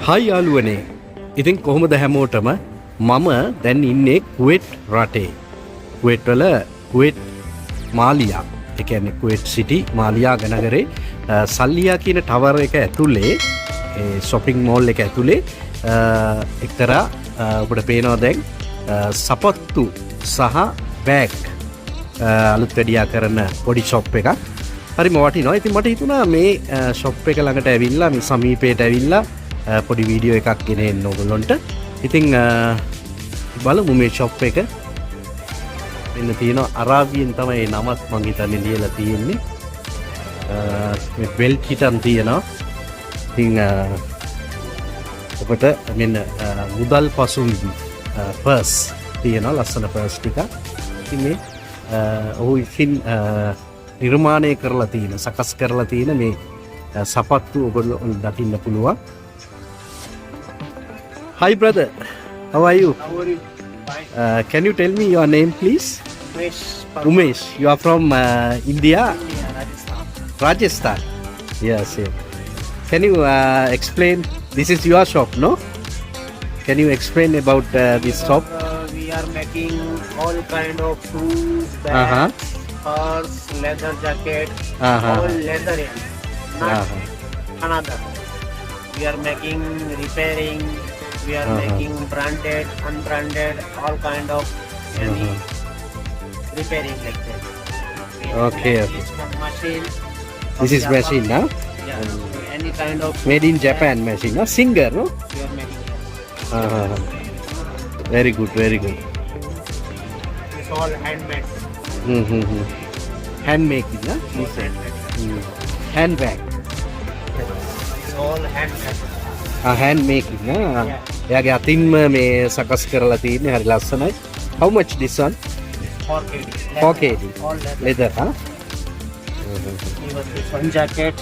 හයි යාළුවනේ. ඉතින් කොහොමද හැමෝටම මම දැන් ඉන්නේ කුවේට් රටේ. කුවේට් වල කුවේට් මාලියා. ඒ කියන්නේ කුවේට් සිටි මාලියා නගරේ සල්ලියා කියන ටවර් එක ඇතුලේ ඒ shopping mall එක ඇතුලේ එක්තරා ඔබට පේනවා දැන් සපත්තු සහ බෑග් අලුත් වැඩියා කරන පොඩි shop එකක්. හරිම වටිනවා. ඉතින් මට හිතුණා මේ shop එක ළඟට ඇවිල්ලා මේ සමීපයට ඇවිල්ලා පොඩි වීඩියෝ එකක් ගෙනෙන්න ඕගොල්ලන්ට. ඉතින් බලමු මේ shop එක. මෙන්න තියෙනවා අරාබියෙන් තමයි නමක් මං හිතන්නේ ලියලා තියෙන්නේ. මේ බෙල්ට් හිටන් තියෙනවා. ඉතින් ඔබට මෙන්න මුදල් පසුම්බි පර්ස් තියෙනවා, ලස්සන පර්ස් ටික. ඉතින් මේ ඔහු ඉතින් නිර්මාණය කරලා තියෙන, සකස් කරලා තියෙන මේ සපත්තු ඔබට දකින්න පුළුවන්. Hi brother, how are you? How are you? Fine. Can you tell me your name please? Umesh. Umesh, you are from India? India, Rajasthan. Rajasthan? Yes, yes. Can you explain, this is your shop, no? Can you explain about this shop? We are making all kind of shoes, bags, purse, leather jacket, all leather in, not another. We are making repairing, we are making branded, unbranded, all kind of any repairing like that. Okay, okay. It's one machine. This is machine, no? Yeah, any kind of Made in Japan machine, no? Singer, no? we are making. Very good, very good. It's all handmade. Handmaking, no? It's handmade. Handbag. It's all handmade. Handmaking, no? එයාගේ අතින්ම මේ සකස් කරලා තියෙන්නේ, හරි ලස්සනයි. How much this one? 4 kg. 4 kg. All leather. Leather, huh? Even this one jacket.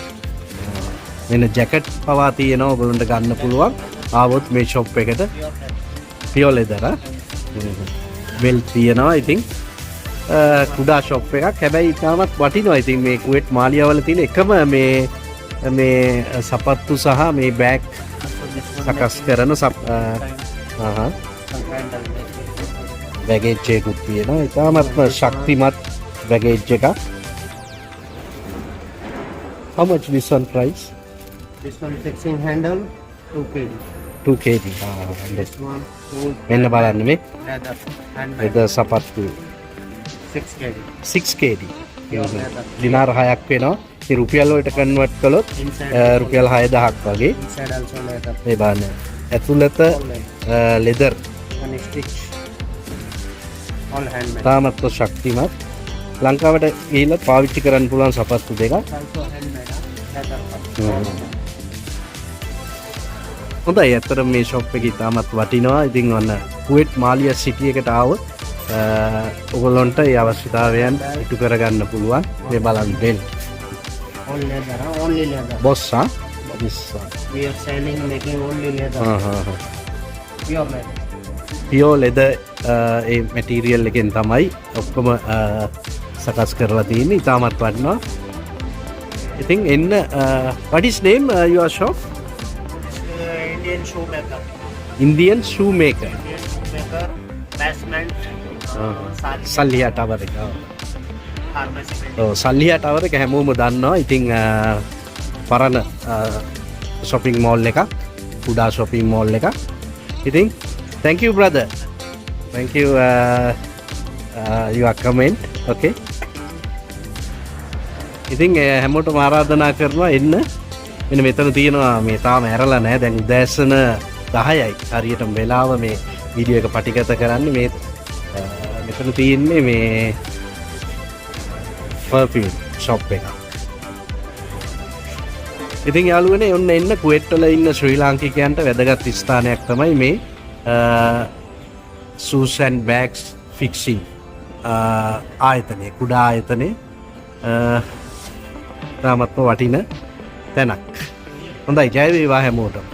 මෙන්න jacket පවා තියෙනවා ඔයගොල්ලන්ට ගන්න පුළුවන්. ආවොත් මේ shop එකට. pure leather, huh? belt තියෙනවා. ඉතින් කුඩා shop එකක්. හැබැයි ඉතාමත් වටිනවා. ඉතින් මේ කුවේට් මාලියාවල තියෙන එකම මේ සපත්තු සහ මේ බෑග් සකස් කරන බැගේජ් එකකුත් තියෙනවා. ඉතාමත් ශක්තිමත් බැගේජ් එකක්. How much this one price? This one fixing handle 2 kg. 2 kg. This one full මෙන්න බලන්න මේ leather handbag leather සපත්තු 6 kg. 6 kg. දිනාර 6ක් වෙනවා. ඒ රුපියල් වලට කන්වර්ට් කළොත් රුපියල් 6000ක් වගේ. Inside also leather. මේ බලන්න. ඇතුළත leather One stitch. All handmade. තාමත් ශක්තිමත්. ලංකාවට ගිහිල්ලා පාවිච්චි කරන්න පුළුවන් සපත්තු දෙකක්. Also handmade. Leather. හොඳයි. ඇත්තටම මේ shop එක ඉතාමත් වටිනවා. ඉතින් ඔන්න කුවේට් මාලියා සිටි එකට ආවොත් ඔයගොල්ලන්ට ඒ අවශ්‍යතාවයන් ඉටු කරගන්න පුළුවන්. මේ බලන්න belt. All leather. Only leather. Boss, huh? This one. We are selling making only leather. Pure leather. Pure leather A material එකෙන් තමයි ඔක්කොම සකස් කරලා තියෙන්නේ. ඉතාමත් වටිනවා. ඉතින් එන්න what is name your shop? Indian shoemaker. Indian shoemaker. Indian shoemaker. Basement. Salliya tower එක. Pharmacy. සල්ලියා ටවර් එක හැමෝම දන්නවා. ඉතින් පරණ shopping mall එකක්. කුඩා shopping mall එකක්. ඉතින් thank you brother. Thank you your comment. Okay. ඉතින් හැමෝටම ආරාධනා කරනවා එන්න. මෙන්න මෙතන තියෙනවා මේ තාම ඇරලා නැහැ. දැන් උදෑසන 10යි. හරියටම වෙලාව මේ වීඩියෝ එක පටිගත කරන්නේ. මේ මෙතන තියෙන්නේ මේ perfume shop එක. ඉතින් යාළුවනේ ඔන්න එන්න කුවේට් වල ඉන්න ශ්‍රී ලාංකිකයන්ට වැදගත් ස්ථානයක් තමයි මේ shoes and bags fixing ආයතනය. කුඩා ආයතනය. තාමත්ම වටින තැනක්. හොඳයි. ජය වේවා හැමෝටම.